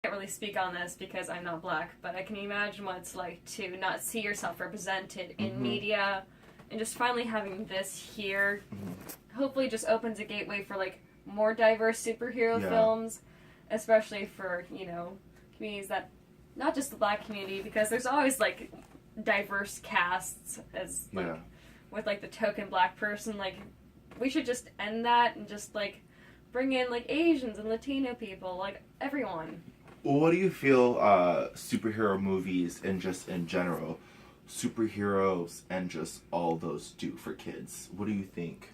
can't really speak on this because I'm not black, but I can imagine what it's like to not see yourself represented in media, and just finally having this here hopefully just opens a gateway for like more diverse superhero films, especially for, you know, communities that, not just the black community, because there's always like diverse casts as like with like the token black person. Like, we should just end that and just like bring in like Asians and Latino people, like everyone. Well, what do you feel superhero movies and just in general, superheroes and just all those do for kids? What do you think?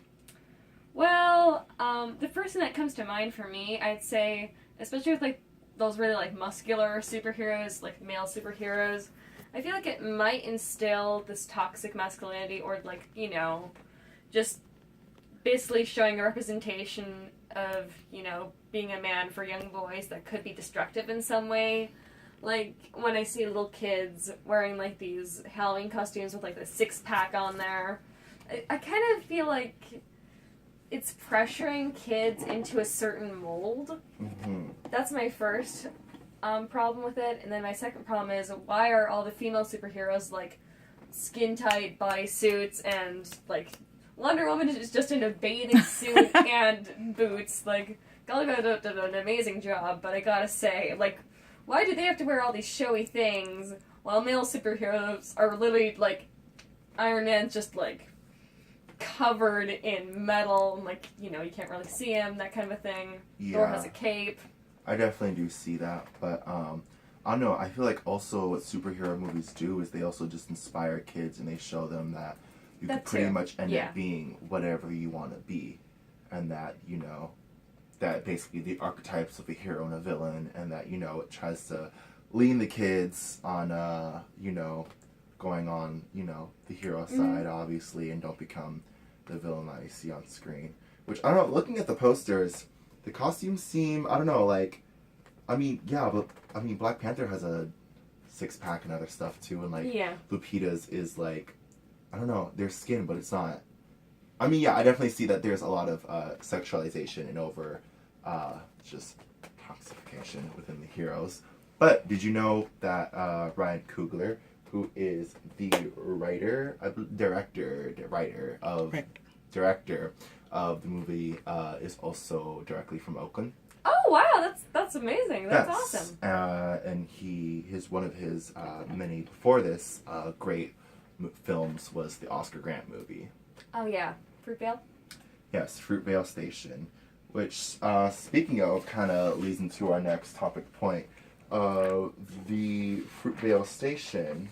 Well, the first thing that comes to mind for me, I'd say, especially with like those really like muscular superheroes, like male superheroes, I feel like it might instill this toxic masculinity, or like, you know, just basically showing a representation of, you know, being a man for young boys that could be destructive in some way. Like, when I see little kids wearing, like, these Halloween costumes with, like, the six-pack on there, I kind of feel like it's pressuring kids into a certain mold. That's my first problem with it. And then my second problem is, why are all the female superheroes, like, skin-tight bodysuits and, like, Wonder Woman is just in a bathing suit and boots. Like, Gal Gadot did an amazing job, but I gotta say, like, why do they have to wear all these showy things while male superheroes are literally, like, Iron Man's just, like, covered in metal, and, like, you know, you can't really see him, that kind of a thing. Thor has a cape. I definitely do see that, but, I don't know, I feel like also what superhero movies do is they also just inspire kids, and they show them that you could pretty much end up being whatever you want to be, and that, you know, that basically the archetypes of a hero and a villain, and that, you know, it tries to lean the kids on, you know, going on, you know, the hero side, obviously, and don't become the villain that you see on screen. Which, I don't know, looking at the posters, the costumes seem, I don't know, like, I mean, yeah, but, I mean, Black Panther has a six-pack and other stuff, too, and, like, Lupita's is, like, I don't know, their skin, but it's not. I mean, yeah, I definitely see that there's a lot of sexualization and over just toxification within the heroes. But did you know that Ryan Coogler, who is the director of the movie, is also directly from Oakland? Oh wow, that's amazing. That's awesome. And one of his many before this great films was the Oscar Grant movie. Oh yeah, Fruitvale? Yes, Fruitvale Station, which, speaking of, kind of leads into our next topic point. The Fruitvale Station,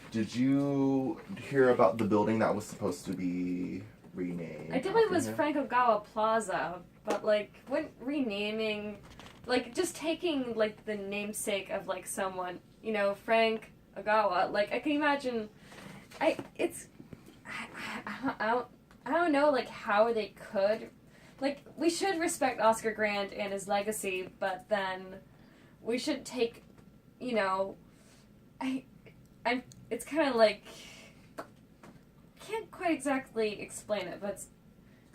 did you hear about the building that was supposed to be renamed? I did believe it was Frank Ogawa Plaza, but, like, when renaming, like, just taking, like, the namesake of, like, someone, you know, Frank Ogawa, like, I can imagine... I don't know, like, how they could, like, we should respect Oscar Grant and his legacy, but then we should take, you know, it's kind of like, can't quite exactly explain it, but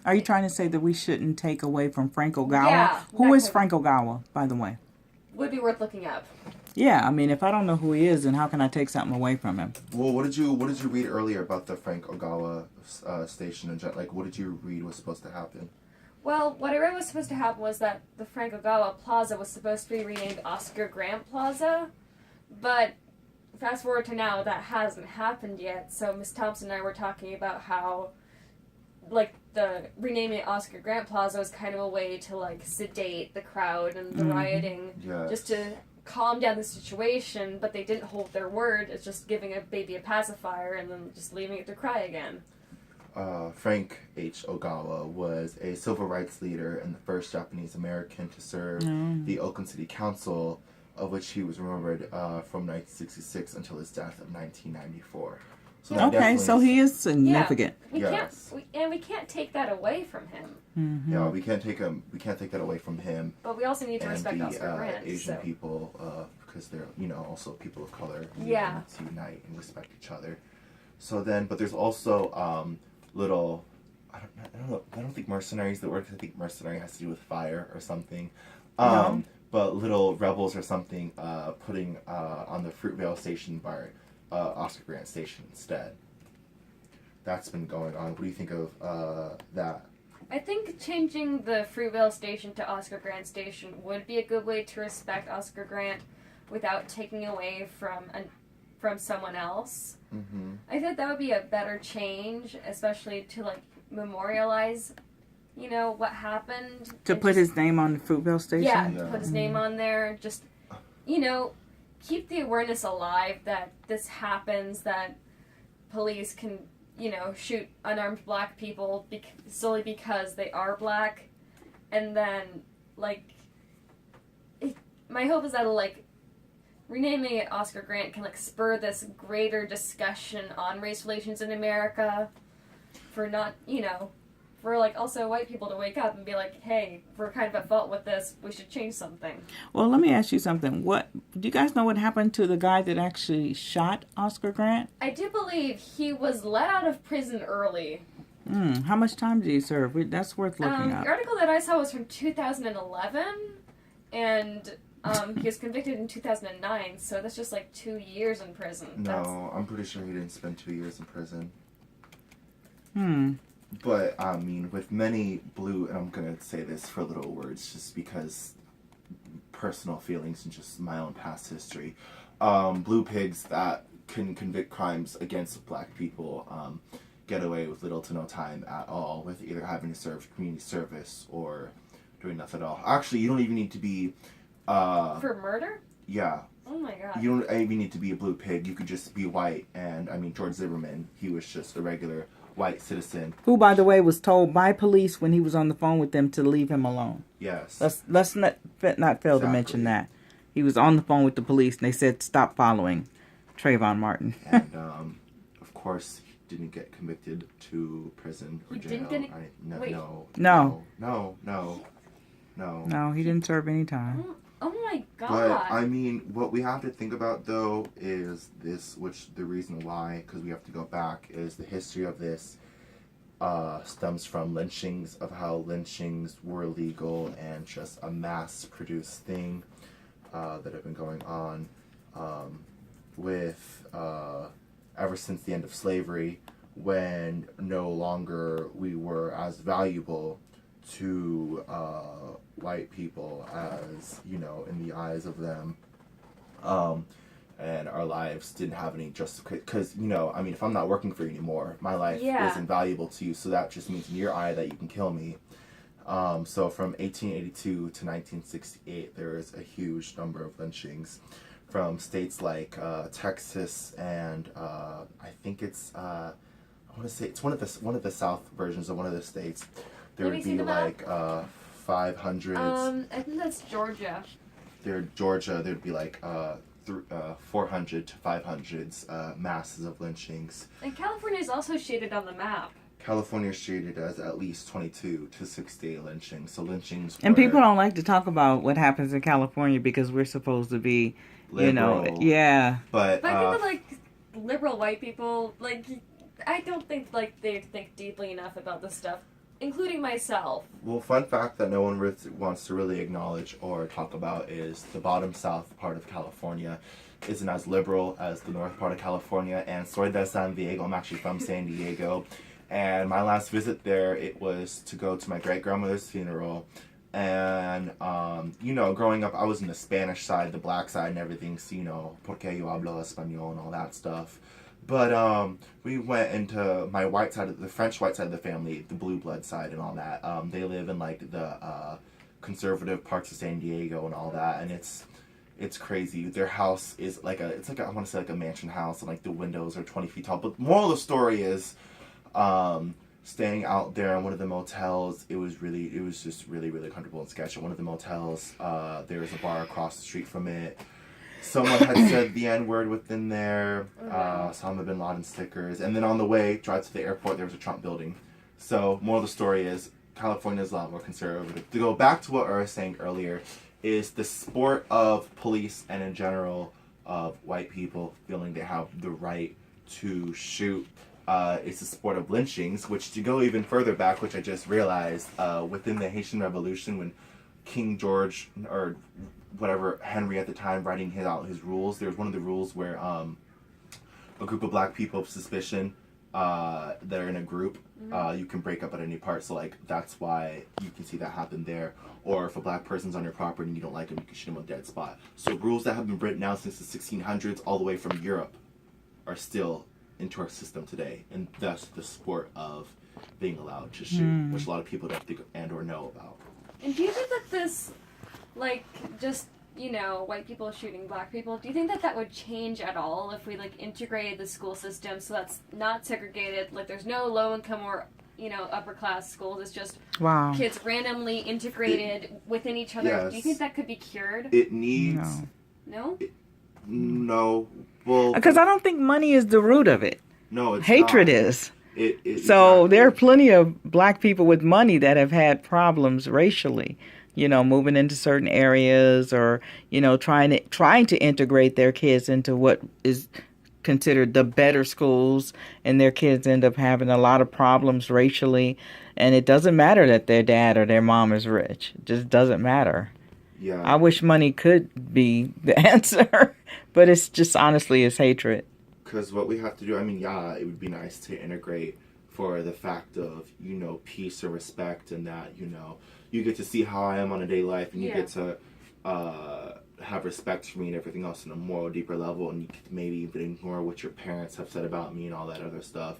are you trying to say that we shouldn't take away from Frank Ogawa? Yeah. Who is Frank Ogawa, by the way? Would be worth looking up. Yeah, I mean, if I don't know who he is, then how can I take something away from him? Well, what did you read earlier about the Frank Ogawa station? And like, what did you read was supposed to happen? Well, what I read was supposed to happen was that the Frank Ogawa Plaza was supposed to be renamed Oscar Grant Plaza, but fast forward to now, that hasn't happened yet. So Miss Thompson and I were talking about how, like, the renaming it Oscar Grant Plaza was kind of a way to, like, sedate the crowd and the rioting, just to calm down the situation, but they didn't hold their word. It's just giving a baby a pacifier and then just leaving it to cry again. Frank H. Ogawa was a civil rights leader and the first Japanese American to serve the Oakland City Council, of which he was remembered from 1966 until his death of 1994. So okay, so he is significant. Yeah, we can't take that away from him. Mm-hmm. Yeah, we can't take that away from him. But we also need to respect Oscar Grant. Asian people, because they're, you know, also people of color. Yeah. To unite and respect each other. So then, but there's also little, I don't think mercenaries the word. I think mercenary has to do with fire or something. No. but little rebels or something putting on the Fruitvale Station bar Oscar Grant Station instead. That's been going on. What do you think of that? I think changing the Fruitvale Station to Oscar Grant Station would be a good way to respect Oscar Grant without taking away from someone else. Mm-hmm. I think that would be a better change, especially to like memorialize, what happened. To put his name on the Fruitvale Station? Yeah, to put his name on there. Just, keep the awareness alive that this happens, that police can, shoot unarmed black people solely because they are black. And then, my hope is that, renaming it Oscar Grant can, spur this greater discussion on race relations in America for not, for, also white people to wake up and be like, hey, we're kind of at fault with this. We should change something. Well, let me ask you something. Do you guys know what happened to the guy that actually shot Oscar Grant? I do believe he was let out of prison early. How much time did he serve? That's worth looking up. The article that I saw was from 2011, and he was convicted in 2009, so that's just 2 years in prison. No, I'm pretty sure he didn't spend 2 years in prison. But, I mean, with many blue, and I'm going to say this for little words just because personal feelings and just my own past history, blue pigs that can convict crimes against black people get away with little to no time at all, with either having to serve community service or doing nothing at all. Actually, you don't even need to be... for murder? Yeah. Oh my god. You don't even need to be a blue pig. You could just be white. And, I mean, George Zimmerman, he was just a regular white citizen. Who, by the way, was told by police when he was on the phone with them to leave him alone. Yes. Let's not fail to mention that. He was on the phone with the police and they said stop following Trayvon Martin. And, of course, he didn't get convicted to prison or jail. No, he didn't serve any time. Oh my god. But, I mean, what we have to think about, though, is this, which the reason why, because we have to go back, is the history of this stems from lynchings, of how lynchings were illegal and just a mass-produced thing that have been going on with ever since the end of slavery, when no longer we were as valuable to white people as, in the eyes of them. And our lives didn't have any justification. Because, I mean, if I'm not working for you anymore, my life isn't valuable to you. So that just means in your eye that you can kill me. So from 1882 to 1968, there was a huge number of lynchings from states like Texas and I think it's... I want to say it's one of the South versions of one of the states. There would be 500s. I think that's Georgia. There'd be 400 to 500s masses of lynchings. And California is also shaded on the map. California is shaded as at least 22 to 68 lynchings. So lynchings. And people don't like to talk about what happens in California because we're supposed to be, liberal, yeah. But I think that liberal white people, I don't think they think deeply enough about this stuff, including myself. Well, fun fact that no one wants to really acknowledge or talk about is the bottom south part of California isn't as liberal as the north part of California. And soy de San Diego. I'm actually from San Diego. And my last visit there, it was to go to my great-grandmother's funeral. And, growing up, I was in the Spanish side, the black side and everything. So, porque yo hablo español and all that stuff. But we went into my white side, the French white side of the family, the blue blood side and all that. They live in the conservative parts of San Diego and all that, and it's crazy. Their house is I want to say a mansion house, and the windows are 20 feet tall. But moral of the story is, staying out there in one of the motels, it was just really, really comfortable and sketchy. One of the motels, there was a bar across the street from it. Someone had said the N-word within there, Osama bin Laden stickers, and then on the way, drive to the airport, there was a Trump building. So, moral of the story is, California is a lot more conservative. To go back to what I was saying earlier, is the sport of police and in general of white people feeling they have the right to shoot. It's the sport of lynchings, which to go even further back, which I just realized, within the Haitian Revolution, when King George, or whatever Henry at the time writing his rules, there's one of the rules where a group of black people of suspicion that are in a group, you can break up at any part. So like that's why you can see that happen there. Or if a black person's on your property and you don't like him, you can shoot him on a dead spot. So rules that have been written down since the 1600s all the way from Europe are still into our system today, and that's the sport of being allowed to shoot, which a lot of people don't think and or know about. And do you think that this, like, just, you know, white people shooting black people, do you think that that would change at all if we, like, integrated the school system so that's not segregated, like, there's no low-income or, you know, upper-class schools, it's just kids randomly integrated within each other? Yes. Do you think that could be cured? It needs... No? No. Well... Because I don't think money is the root of it. No, it's hatred not. Is. So exactly. There are plenty of black people with money that have had problems racially, you know, moving into certain areas or, you know, trying to integrate their kids into what is considered the better schools, and their kids end up having a lot of problems racially, and it doesn't matter that their dad or their mom is rich. It just doesn't matter. Yeah. I wish money could be the answer, but it's just honestly it's hatred. Because what we have to do, I mean, yeah, it would be nice to integrate for the fact of, you know, peace and respect, and that, you know, you get to see how I am on a daily life, and you get to have respect for me and everything else on a more deeper level, and you can maybe even ignore what your parents have said about me and all that other stuff.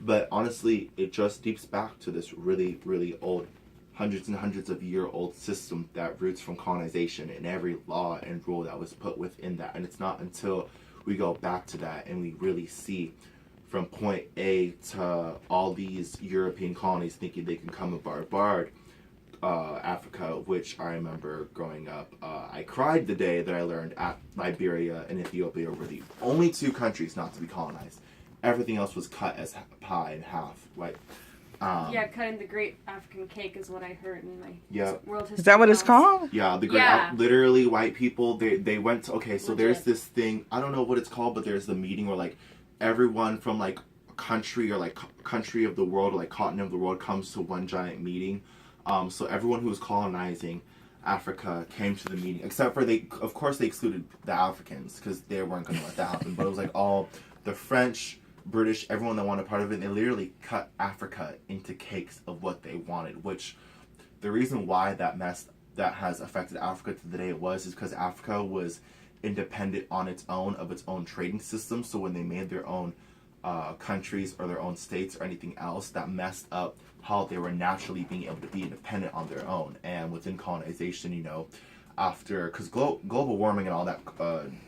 But honestly, it just deeps back to this really, really old, hundreds and hundreds of year old system that roots from colonization and every law and rule that was put within that. And it's not until we go back to that and we really see from point A to all these European colonies thinking they can come and bombard Africa, which I remember growing up. I cried the day that I learned Liberia and Ethiopia were the only two countries not to be colonized. Everything else was cut as pie in half. Like, cutting the Great African Cake is what I heard in my world history. Is that what it's called? Yeah, the Great. Literally, white people. They went to. Okay, so there's this thing. I don't know what it's called, but there's the meeting where like everyone from like country or like country of the world or like continent of the world comes to one giant meeting. So everyone who was colonizing Africa came to the meeting, except for of course they excluded the Africans because they weren't going to let that happen. But it was like all the French, British, everyone that wanted part of it, and they literally cut Africa into cakes of what they wanted, which the reason why that has affected Africa to the day it was is because Africa was independent on its own of its own trading system. So when they made their own countries or their own states or anything else, that messed up how they were naturally being able to be independent on their own. And within colonization, you know, because global warming and all that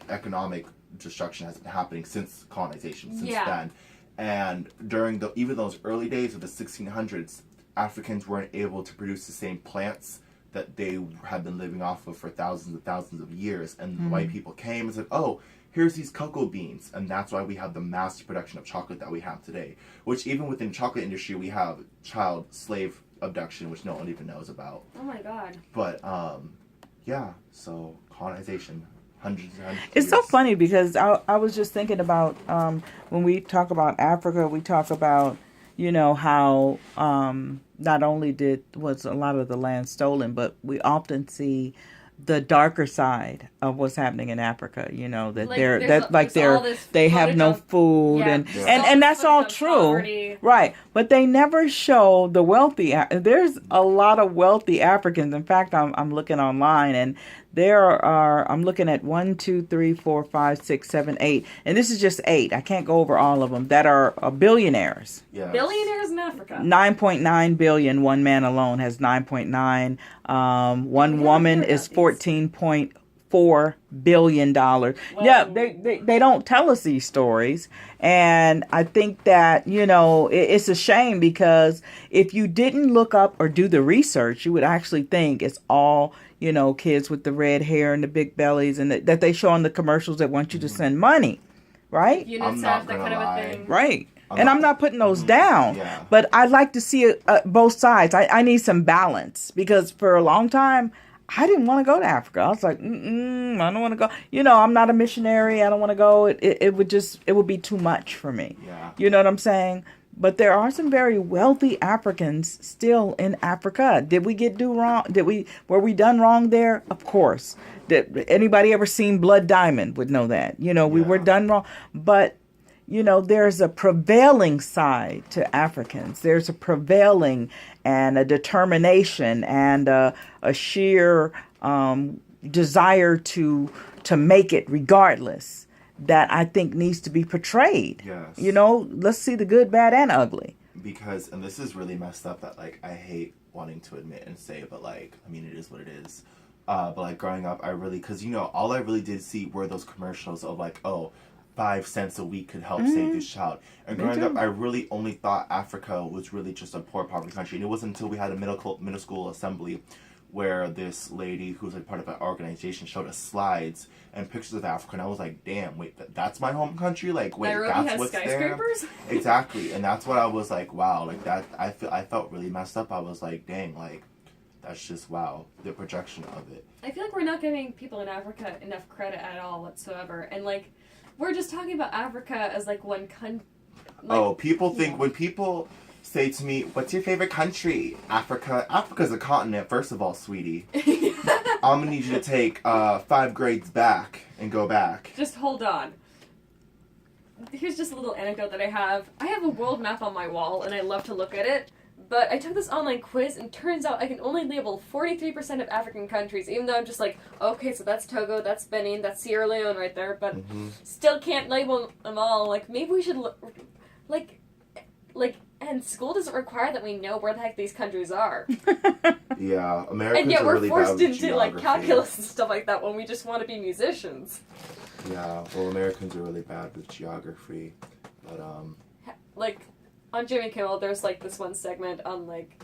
economic destruction has been happening since colonization, since then. And during even those early days of the 1600s, Africans weren't able to produce the same plants that they had been living off of for thousands and thousands of years. And the white people came and said, oh, here's these cocoa beans. And that's why we have the mass production of chocolate that we have today. Which even within the chocolate industry, we have child slave abduction, which no one even knows about. Oh my God. But, so colonization. Hundreds and hundreds of It's years. so funny because I was just thinking about when we talk about Africa, we talk about, you know, how not only was a lot of the land stolen, but we often see the darker side of what's happening in Africa. You know, that they have no food and that's all true, poverty. Right? But they never show the wealthy. There's a lot of wealthy Africans. In fact, I'm looking online and I'm looking at 1, 2, 3, 4, 5, 6, 7, 8, and this is just 8. I can't go over all of them that are billionaires. Yes. Billionaires in Africa. 9.9 billion. One man alone has 9.9. One woman is $14.4 billion. Whoa. Yeah, they don't tell us these stories, and I think that, you know, it's a shame because if you didn't look up or do the research, you would actually think it's all, you know, kids with the red hair and the big bellies, and that they show in the commercials that want you to send money, right? UNICEF, that kind of a thing. Right. I'm not putting those down, but I'd like to see both sides. I need some balance because for a long time, I didn't want to go to Africa. I was like, I don't want to go. You know, I'm not a missionary. I don't want to go. It would be too much for me. Yeah. You know what I'm saying? But there are some very wealthy Africans still in Africa. Did we do wrong? Were we done wrong there? Of course. Did anybody ever seen Blood Diamond would know that. We were done wrong. But there's a prevailing side to Africans. There's a prevailing and a determination and a sheer desire to make it regardless, that I think needs to be portrayed. Yes. Let's see the good, bad, and ugly. Because, and this is really messed up that, like, I hate wanting to admit and say, but, like, I mean, it is what it is. But, like, growing up, because, all I really did see were those commercials of, like, 5 cents a week could help save this child. And growing up, I really only thought Africa was really just a poor, poverty country. And it wasn't until we had a middle school assembly where this lady who's like part of an organization showed us slides and pictures of Africa, and I was like, damn, wait, that's my home country? Like, wait, Nairobi that's has what's skyscrapers? there? Exactly. And that's what I was like, wow, like that, I felt really messed up. I was like, dang, like, that's just, wow, the projection of it. I feel like we're not giving people in Africa enough credit at all whatsoever. And, like, we're just talking about Africa as, like, one country. Like, people think, when people say to me, what's your favorite country? Africa. Africa's a continent, first of all, sweetie. I'm going to need you to take 5 grades back and go back. Just hold on. Here's just a little anecdote that I have. I have a world map on my wall, and I love to look at it. But I took this online quiz, and turns out I can only label 43% of African countries, even though I'm just like, okay, so that's Togo, that's Benin, that's Sierra Leone right there, but still can't label them all. Like, maybe we should, and school doesn't require that we know where the heck these countries are. Yeah, Americans and yet are we're really forced bad with into, geography. like, calculus and stuff like that when we just want to be musicians. Yeah, well, Americans are really bad with geography, but, Like, on Jimmy Kimmel, there's, like, this one segment on, like,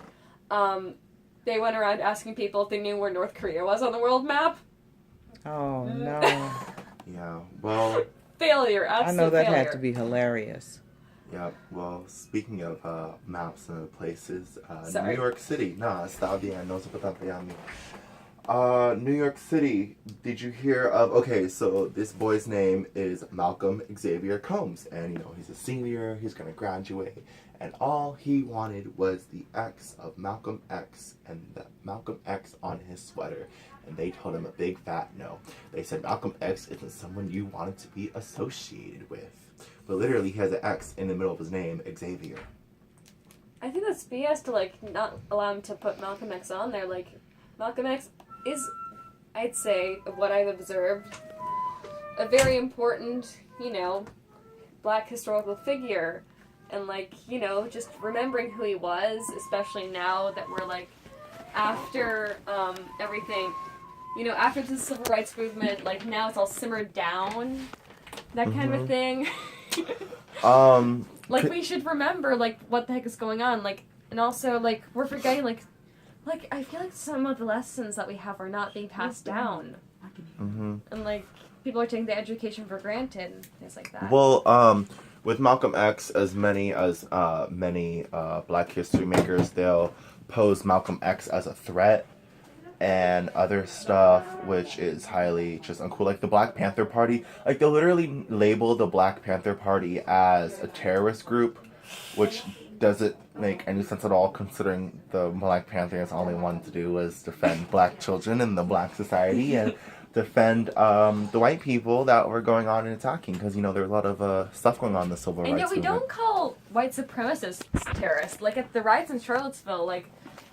they went around asking people if they knew where North Korea was on the world map. Oh, no. Yeah, well... Failure, absolute I know that failure. had to be hilarious. Yeah, well, speaking of maps and other places, Sorry. New York City. Nah, está bien, no se puede mí. New York City, did you hear of... Okay, so this boy's name is Malcolm Xavier Combs, and, he's a senior, he's going to graduate, and all he wanted was the X of Malcolm X and the Malcolm X on his sweater, and they told him a big fat no. They said Malcolm X isn't someone you wanted to be associated with. But literally, he has an X in the middle of his name, Xavier. I think that's BS to, like, not allow him to put Malcolm X on there. Like, Malcolm X is, I'd say, of what I've observed, a very important, black historical figure. And, like, just remembering who he was, especially now that we're, like, after everything, after the civil rights movement, like, now it's all simmered down, that kind of a thing. Like, we should remember, like, what the heck is going on, like, and also, like, we're forgetting, like, I feel like some of the lessons that we have are not being passed down. And, like, people are taking the education for granted and things like that. Well, with Malcolm X, as many Black history makers, they'll pose Malcolm X as a threat and other stuff, which is highly just uncool. Like the Black Panther Party, like they'll literally label the Black Panther Party as a terrorist group, which doesn't make any sense at all, considering the Black Panthers only wanted to do was defend black children in the black society and defend the white people that were going on and attacking, because there was a lot of stuff going on in the civil rights movement. And yet we don't call white supremacists terrorists. Like at the riots in Charlottesville, like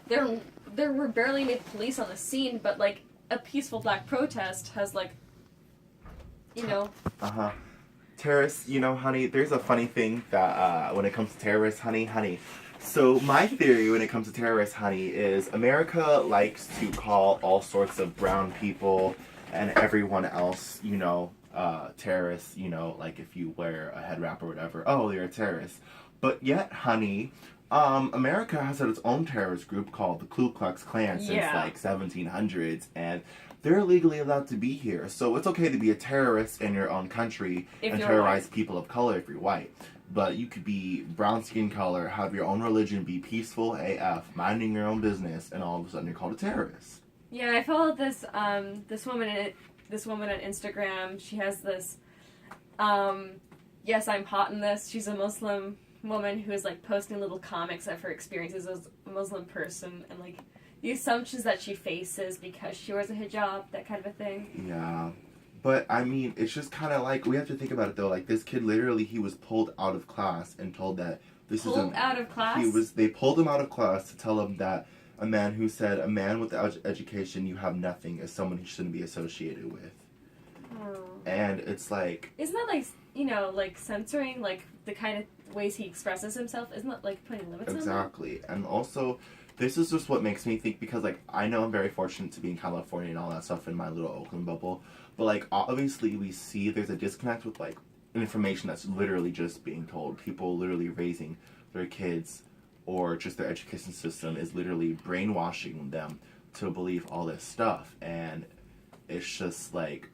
there were barely any police on the scene, but like a peaceful black protest has Terrorists, honey, there's a funny thing that when it comes to terrorists, honey. So my theory when it comes to terrorists, honey, is America likes to call all sorts of brown people and everyone else, terrorists, like if you wear a head wrap or whatever, oh, you're a terrorist. But yet, honey, America has had its own terrorist group called the Ku Klux Klan since like 1700s, and they're legally allowed to be here. So it's okay to be a terrorist in your own country and terrorize people of color if you're white. But you could be brown skin color, have your own religion, be peaceful AF, minding your own business, and all of a sudden you're called a terrorist. Yeah, I followed this woman on Instagram. She has this yes, I'm hot in this. She's a Muslim woman who is like posting little comics of her experiences as a Muslim person and like the assumptions that she faces because she wears a hijab, that kind of a thing. Yeah. But, I mean, it's just kind of like, we have to think about it, though. Like, this kid, literally, he was pulled out of class and told that this pulled out of class? They pulled him out of class to tell him that a man who said, a man without education, you have nothing, is someone he shouldn't be associated with. Oh. And it's like... Isn't that, like, you know, like, censoring, like, the kind of ways he expresses himself? Isn't that, like, putting limits on him? Exactly. And also... This is just what makes me think, because, like, I know I'm very fortunate to be in California and all that stuff in my little Oakland bubble, but, like, obviously we see there's a disconnect with, like, information that's literally just being told. People literally raising their kids, or just their education system is literally brainwashing them to believe all this stuff, and it's just, like,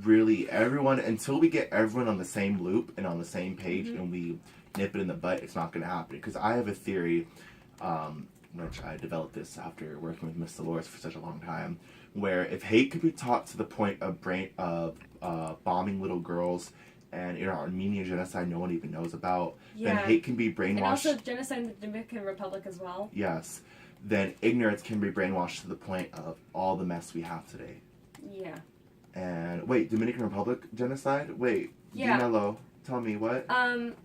really everyone, until we get everyone on the same loop and on the same page, and we nip it in the butt, it's not going to happen. Because I have a theory, which I developed this after working with Miss Dolores for such a long time, where if hate could be taught to the point of bombing little girls, and in our Armenian genocide no one even knows about, then hate can be brainwashed. And also genocide in the Dominican Republic as well. Yes. Then ignorance can be brainwashed to the point of all the mess we have today. Yeah. And, wait, Dominican Republic genocide? Wait, Dinello, tell me what?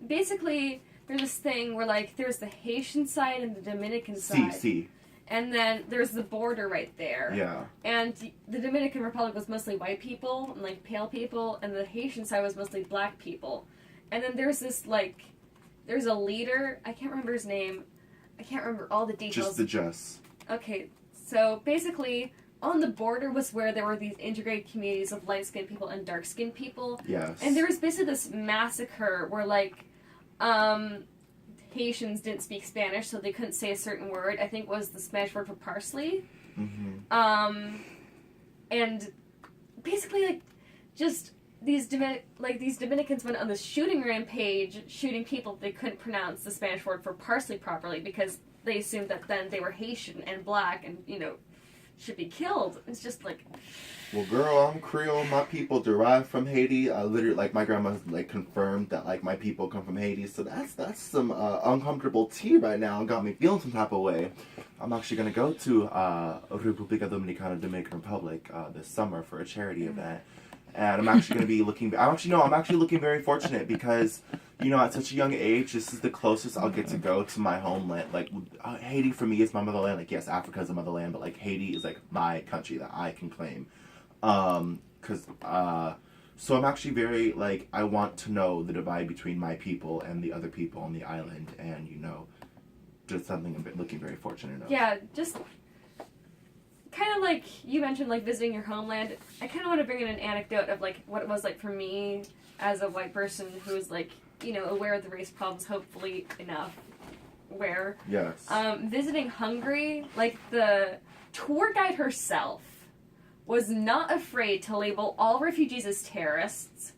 Basically... There's this thing where, like, there's the Haitian side and the Dominican side. See. And then there's the border right there. Yeah. And the Dominican Republic was mostly white people and, like, pale people, and the Haitian side was mostly black people. And then there's this, like, there's a leader, I can't remember his name, I can't remember all the details. Just the Jess. Okay, so basically, on the border was where there were these integrated communities of light-skinned people and dark-skinned people. Yes. And there was basically this massacre where, like, Haitians didn't speak Spanish, so they couldn't say a certain word. I think it was the Spanish word for parsley. Mm-hmm. And basically, like, just these Dominicans went on this shooting rampage, shooting people they couldn't pronounce the Spanish word for parsley properly because they assumed that then they were Haitian and black and, you know, should be killed. It's just like... Well, girl, I'm Creole. My people derive from Haiti. Literally, like, my grandma, like, confirmed that, like, my people come from Haiti. So that's some uncomfortable tea right now and got me feeling some type of way. I'm actually going to go to República Dominicana, Dominican Republic this summer for a charity event. And I'm actually going to be I'm actually looking very fortunate because, you know, at such a young age, this is the closest I'll get to go to my homeland. Like, Haiti for me is my motherland. Like, yes, Africa is a motherland, but, like, Haiti is, like, my country that I can claim. So I'm actually very, like, I want to know the divide between my people and the other people on the island, and, you know, just something I'm looking very fortunate of. Yeah, just kind of like you mentioned, like, visiting your homeland. I kind of want to bring in an anecdote of, like, what it was like for me as a white person who was, like, you know, aware of the race problems, hopefully enough aware. Yes. Visiting Hungary, like, the tour guide herself was not afraid to label all refugees as terrorists.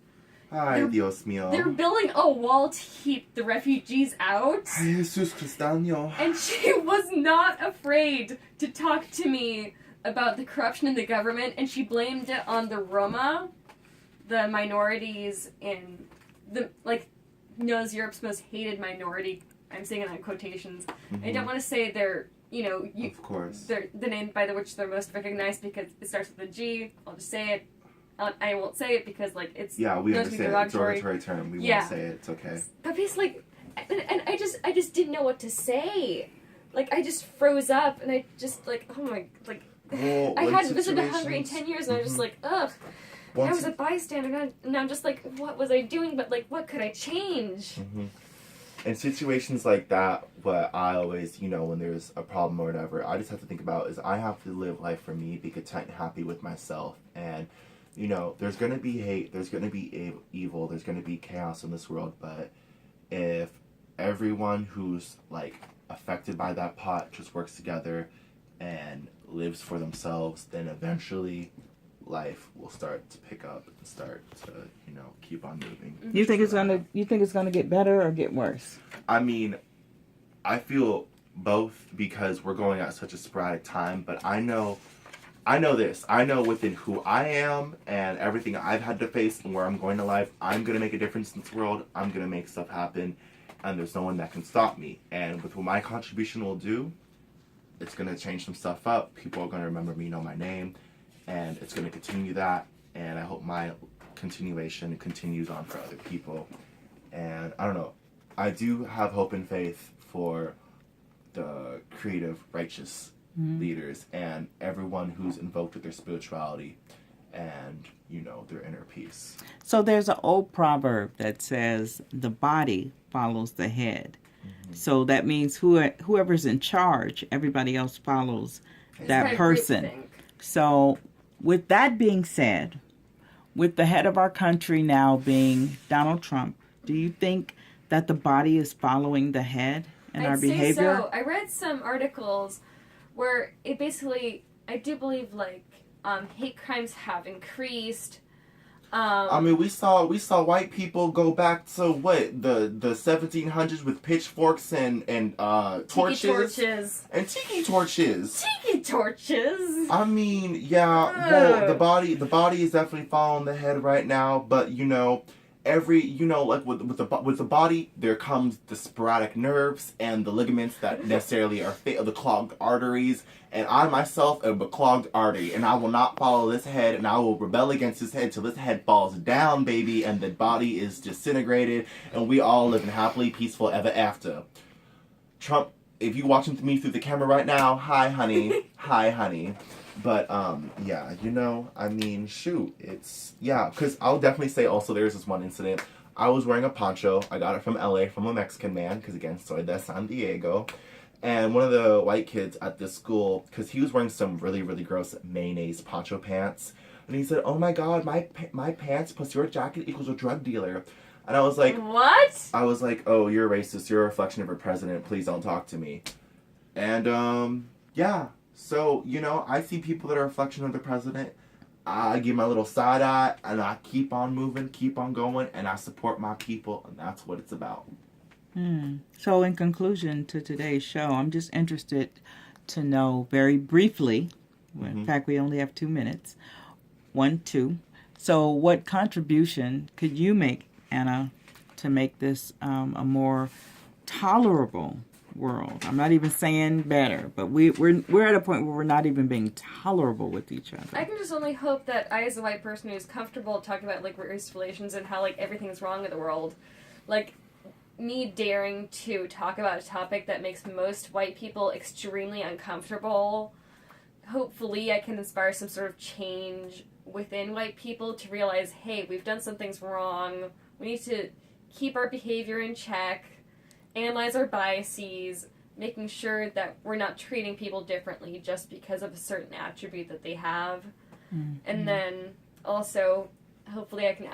Ay, Dios mío. They're building a wall to keep the refugees out. Ay, Jesus Cristiano. And she was not afraid to talk to me about the corruption in the government, and she blamed it on the Roma, the minorities in the, like, knows Europe's most hated minority. I'm saying it in quotations. Mm-hmm. I don't want to say they're, you know, of course. They're the name by which they're most recognized because it starts with a G. I'll just say it. I won't say it because, like, it's we understand. It's a derogatory term. We won't say it. It's okay. But basically, and I just didn't know what to say. Like, I just froze up, and I just, like, oh my, like, well, I hadn't visited Hungary in 10 years, and I was just like, ugh. I was a bystander, and I'm just like, what was I doing? But, like, what could I change? Mm-hmm. In situations like that, what I always, you know, when there's a problem or whatever, I just have to think about is I have to live life for me, be content and happy with myself. And, you know, there's going to be hate, there's going to be evil, there's going to be chaos in this world. But if everyone who's, like, affected by that pot just works together and lives for themselves, then eventually life will start to pick up and start to, you know, keep on moving. You think it's gonna get better or get worse? I mean, I feel both because we're going at such a sporadic time, but I know this. I know within who I am and everything I've had to face and where I'm going in life, I'm gonna make a difference in this world. I'm gonna make stuff happen. and there's no one that can stop me. And with what my contribution will do, it's going to change some stuff up. People are going to remember me, know my name, and it's going to continue that. And I hope my continuation continues on for other people. And I don't know, I do have hope and faith for the creative, righteous leaders and everyone who's invoked with their spirituality and, you know, their inner peace. So there's an old proverb that says the body follows the head. Mm-hmm. So that means whoever's in charge, everybody else follows that person. So with that being said, with the head of our country now being Donald Trump, do you think that the body is following the head in our behavior? So. I read some articles where it basically, I do believe, like, hate crimes have increased. I mean, we saw white people go back to what the 1700s with pitchforks and torches. Tiki torches. I mean, yeah. Well, the body is definitely following the head right now, but you know. Like with the body, there comes the sporadic nerves and the ligaments that necessarily are the clogged arteries. And I myself am a clogged artery, and I will not follow this head, and I will rebel against this head till this head falls down, baby, and the body is disintegrated, and we all live in happily, peaceful ever after. Trump, if you're watching me through the camera right now, hi, honey. Hi, honey. But, yeah, you know, I mean, shoot, because I'll definitely say also there's this one incident. I was wearing a poncho. I got it from LA from a Mexican man, because, again, soy de San Diego. And one of the white kids at this school, because he was wearing some really, really gross mayonnaise poncho pants. And he said, oh, my God, my pants plus your jacket equals a drug dealer. And I was like, what? I was like, oh, you're a racist. You're a reflection of your president. Please don't talk to me. And, yeah. So, you know, I see people that are a reflection of the president. I give my little side eye, and I keep on moving, keep on going, and I support my people, and that's what it's about. So, in conclusion to today's show, I'm just interested to know very briefly, in fact, we only have 2 minutes, 1, 2. So, what contribution could you make, Anna, to make this a more tolerable world? I'm not even saying better, but we're at a point where we're not even being tolerable with each other. I can just only hope that I, as a white person who's comfortable talking about like race relations and how like everything's wrong in the world, like me daring to talk about a topic that makes most white people extremely uncomfortable, hopefully I can inspire some sort of change within white people to realize, hey, we've done some things wrong, we need to keep our behavior in check, analyze our biases, making sure that we're not treating people differently just because of a certain attribute that they have. And then also, hopefully I can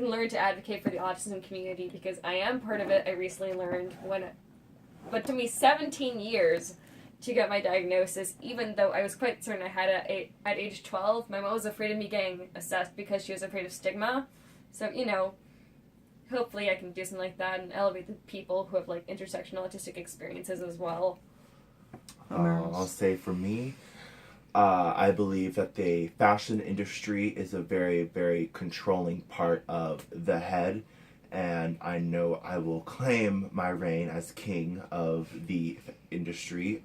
learn to advocate for the autism community because I am part of it. I recently learned but took me 17 years to get my diagnosis, even though I was quite certain I had it at age 12. My mom was afraid of me getting assessed because she was afraid of stigma. So, you know, hopefully I can do something like that and elevate the people who have, like, intersectional autistic experiences as well. I'll say for me, I believe that the fashion industry is a very, very controlling part of the head, and I know I will claim my reign as king of the industry,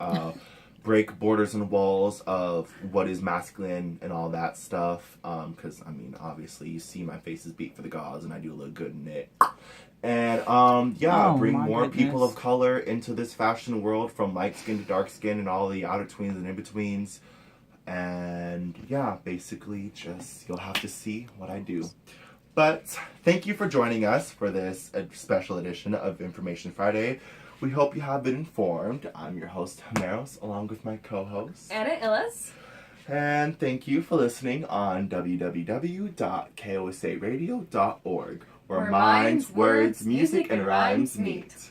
break borders and walls of what is masculine and all that stuff, because, I mean, obviously, you see my face is beat for the gods, and I do look good in it. And, bring more people of color into this fashion world, from light skin to dark skin and all the out-of-tweens and in-betweens. And, yeah, basically, just, you'll have to see what I do. But thank you for joining us for this special edition of Information Friday. We hope you have been informed. I'm your host, Himeros, along with my co-host, Anna Illis. And thank you for listening on www.kosaradio.org, where minds, words, music, and rhymes meet.